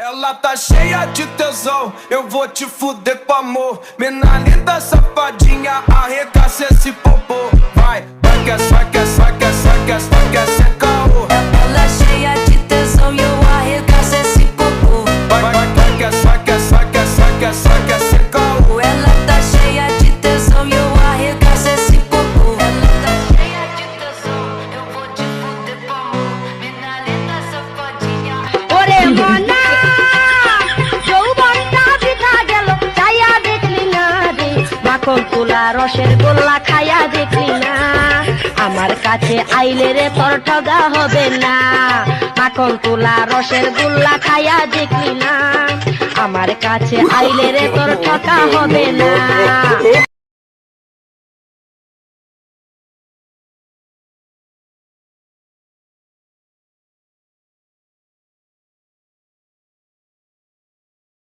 Ela tá cheia de tesão, eu vou te fuder com amor. Mina linda, safadinha, arregaça esse popô. Vai, vai que é, vai que é, vai que é, vai que é, vai que é sem caô. Ela é cheia de tesão e eu arregaço esse popô. Vai, vai que é, vai que é, vai que é, vai que é, vai que é sem caô. Ela tá cheia de tesão e eu arregaço esse popô. Ela tá cheia de tesão, eu vou te fuder com amor. Mina linda, safadinha. ওরে মনা যৌবনটা বৃথা গেল চাইয়া দেখলি না রে মাখন তুলা রসের গোল্লা খাইয়া দেখলি না আমার কাছে আইলে রে তোর ঠগা হবে না মাখন তুলা রসের গোল্লা খাইয়া দেখলি না আমার কাছে আইলে রে তোর ঠগা হবে না।